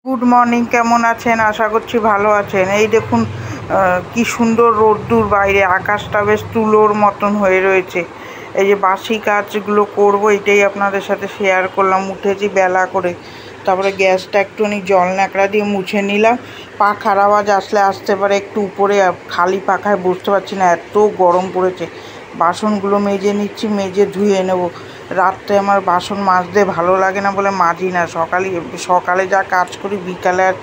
Good morning, কেমন আছেন? আশা করছি ভালো আছেন। এই দেখুন কি সুন্দর রোদ্দুর বাইরে, আকাশটা বেশ তুলোর মতন হয়ে রয়েছে। এই যে বাসি কাজগুলো করব, এটাই আপনাদের সাথে শেয়ার করলাম। উঠেছি বেলা করে, তারপরে গ্যাসটা একটুখানি জল ন্যাকড়া দিয়ে মুছে নিলাম। পাখার আওয়াজ আসতে পারে, একটু উপরে খালি পাখায় বসতে পারছি না, এত গরম পড়েছে। বাসনগুলো মেজে নিচ্ছি, মেজে ধুয়ে নেব। রাত্রে আমার বাসন মাজতে ভালো লাগে না বলে মাজি না। সকালে যা কাজ করি, বিকালে আর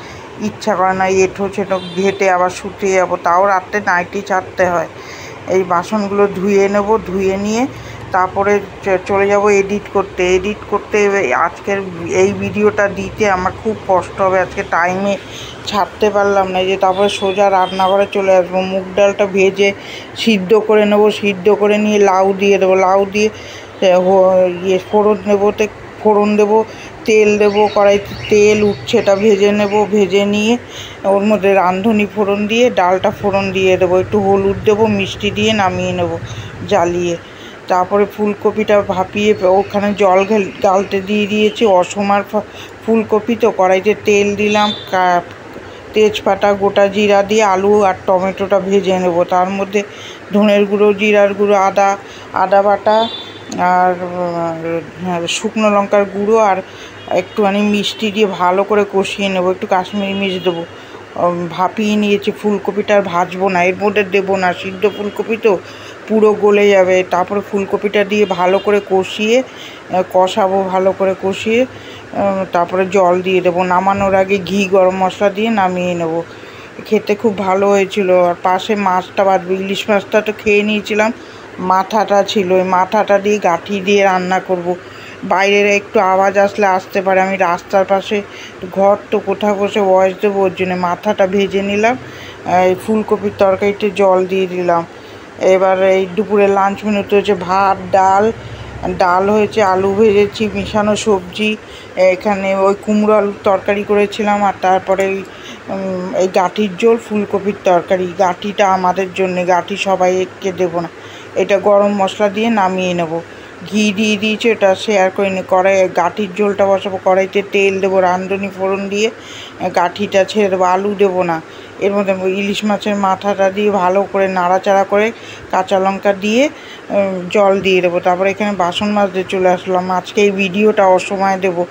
ইচ্ছা করে না। এঁঠো ছেটো ঘেটে আবার শুতে যাবো, তাও রাত্রে নাইটি ছাড়তে হয়। এই বাসনগুলো ধুয়ে নেব, ধুয়ে নিয়ে তারপরে চলে যাব এডিট করতে। আজকের এই ভিডিওটা দিতে আমার খুব কষ্ট হবে, আজকে টাইমে ছাড়তে পারলাম না। যে তারপরে সোজা রান্নাঘরে চলে আসবো। মুগ ডালটা ভেজে সিদ্ধ করে নেব, সিদ্ধ করে নিয়ে লাউ দিয়ে দেবো। লাউ দিয়ে ফোড়ন দেবো, তেল দেবো, কড়াইতে তেল উঠছে, এটা ভেজে নেব। ভেজে নিয়ে ওর মধ্যে রাঁধুনি ফোড়ন দিয়ে ডালটা ফোড়ন দিয়ে দেবো, একটু হলুদ দেবো, মিষ্টি দিয়ে নামিয়ে নেব জ্বালিয়ে। তারপরে ফুলকপিটা ভাপিয়ে ওখানে জল গালতে দিয়ে দিয়েছি। অসমার ফুলকপি তো, কড়াইতে তেল দিলাম, তেজপাতা, গোটা জিরা দিয়ে আলু আর টমেটোটা ভেজে নেব। তার মধ্যে ধনের গুঁড়ো, জিরার গুঁড়ো, আদা বাটা আর শুকনো লঙ্কার গুঁড়ো আর একটুখানি মিষ্টি দিয়ে ভালো করে কষিয়ে নেব। একটু কাশ্মীরি মির্চ দেবো। ভাপিয়ে নিয়েছি ফুলকপিটা, আর ভাজবো না, এর মধ্যে দেবো না, সিদ্ধ ফুলকপি তো পুরো গলে যাবে। তারপরে ফুলকপিটা দিয়ে ভালো করে কষাবো, ভালো করে কষিয়ে তারপরে জল দিয়ে দেবো। নামানোর আগে ঘি গরম মশলা দিয়ে নামিয়ে নেব। খেতে খুব ভালো হয়েছিল। আর পাশে মাছটা বাঁধবো, ইলিশ মাছটা তো খেয়ে নিয়েছিলাম, মাথাটা ছিল, ওই মাথাটা দিয়ে গাঁঠি দিয়ে রান্না করব। বাইরের একটু আওয়াজ আসতে পারে, আমি রাস্তার পাশে ঘর তো, কোথাও বসে ভয়েস দেবো, ওর জন্য মাথাটা ভেজে নিলাম। এই ফুলকপির তরকারিতে জল দিয়ে দিলাম। এবার এই দুপুরে লাঞ্চ মেনুতে হচ্ছে ভাত, ডাল হয়েছে, আলু ভেজেছি, মিশানো সবজি, এখানে ওই কুমড়ো আলুর তরকারি করেছিলাম, আর তারপরে এই গাঁঠির ঝোল, ফুলকপির তরকারি। গাঁঠিটা আমাদের জন্যে, গাঁঠি সবাইকে দেবো না। এটা গরম মশলা দিয়ে নামিয়ে নেব। ঘি দিয়ে দিয়েছি, এটা শেয়ার করে নিই। গাঁঠির ঝোলটা বসাবো, কড়াইতে তেল দেবো, রাঁধুনি ফোড়ন দিয়ে গাঁঠিটা ছেড়ে দেবো, আলু দেবো না। এর মধ্যে ইলিশ মাছের মাথাটা দিয়ে ভালো করে নাড়াচাড়া করে কাঁচা লঙ্কা দিয়ে জল দিয়ে দেবো। তারপরে এখানে বাসন মাজতে চলে আসলাম। আজকে এই ভিডিওটা অসময় দেবো,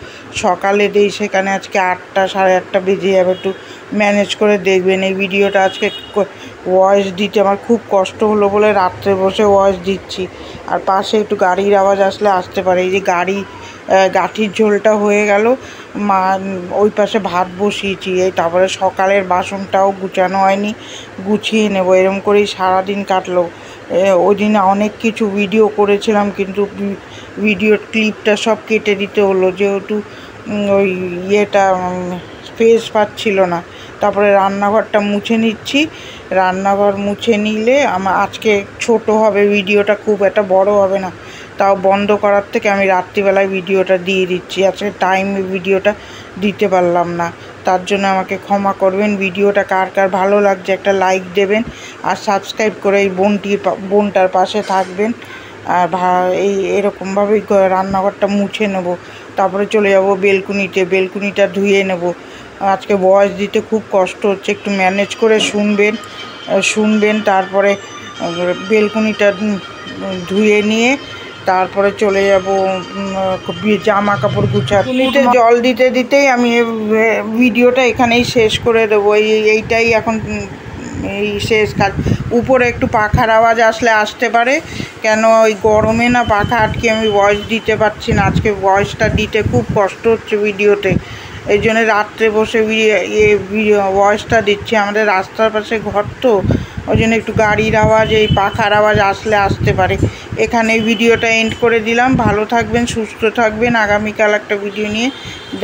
সকালে দেই, সেখানে আজকে 8টা, সাড়ে 8টা বেজে যাবে। একটু ম্যানেজ করে দেখবেন। এই ভিডিওটা আজকে ভয়েস দিতে আমার খুব কষ্ট হলো বলে রাত্রে বসে ভয়েস দিচ্ছি। আর পাশে একটু গাড়ির আওয়াজ আসতে পারে। এই যে গাঁঠির ঝোলটা হয়ে গেল, ওই পাশে ভাত বসিয়েছি। তারপরে সকালের বাসনটাও গুছানো হয়নি, গুছিয়ে নেব। এরকম করেই সারাদিন কাটলো। ওই দিন অনেক কিছু ভিডিও করেছিলাম, কিন্তু ভিডিওর ক্লিপটা সব কেটে দিতে হলো, যেহেতু ওই স্পেস পাচ্ছিল না। তারপরে রান্নাঘরটা মুছে নিচ্ছি। রান্নাঘর মুছে নিলে আজকে ছোট হবে ভিডিওটা, খুব একটা বড় হবে না। তাও বন্ধ করার থেকে আমি রাত্রিবেলায় ভিডিওটা দিয়ে দিচ্ছি। আজকে টাইমে ভিডিওটা দিতে পারলাম না, তার জন্য আমাকে ক্ষমা করবেন। ভিডিওটা কার কার ভালো লাগছে একটা লাইক দেবেন, আর সাবস্ক্রাইব করে এই বোনটার পাশে থাকবেন। আর এরকমভাবেই রান্নাঘরটা মুছে নেব। তারপরে চলে যাব বেলকুনিটা ধুয়ে নেব। আজকে ভয়েস দিতে খুব কষ্ট হচ্ছে, একটু ম্যানেজ করে শুনবেন। তারপরে বেলকুনিটা ধুয়ে নিয়ে তারপরে চলে যাব জামা কাপড় গুছাতে। জল দিতেই আমি ভিডিওটা এখানেই শেষ করে দেবো। এইটাই এখন এই শেষ কাজ। উপরে একটু পাখার আওয়াজ আসতে পারে, কেন ওই গরমে না পাখা আটকে আমি ভয়েস দিতে পারছি না। আজকে ভয়েসটা দিতে খুব কষ্ট হচ্ছে ভিডিওতে, এই জন্য রাত্রে বসে ভয়েসটা দিচ্ছি। আমাদের রাস্তার পাশে ঘর তো, ওই জন্য একটু গাড়ির আওয়াজ, এই পাখার আওয়াজ আসতে পারে। এখানে ভিডিওটা এন্ড করে দিলাম। ভালো থাকবেন, সুস্থ থাকবেন। আগামীকাল একটা ভিডিও নিয়ে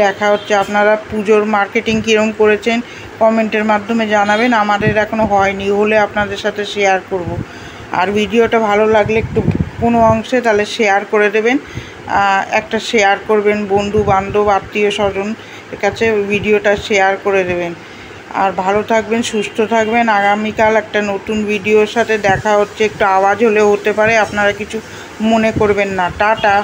দেখা হচ্ছে। আপনারা পুজোর মার্কেটিং কীরকম করেছেন কমেন্টের মাধ্যমে জানাবেন। আমাদের এখনও হয়নি, হলে আপনাদের সাথে শেয়ার করব। আর ভিডিওটা ভালো লাগলে একটু কোনো অংশে তাহলে শেয়ার করে দেবেন। একটা শেয়ার করবেন, বন্ধু বান্ধব আত্মীয় স্বজন কাছে ভিডিওটা শেয়ার করে দেবেন। আর ভালো থাকবেন, সুস্থ থাকবেন। আগামীকাল একটা নতুন ভিডিওর সাথে দেখা হচ্ছে। একটু আওয়াজ হলেও হতে পারে, আপনারা কিছু মনে করবেন না। টাটা।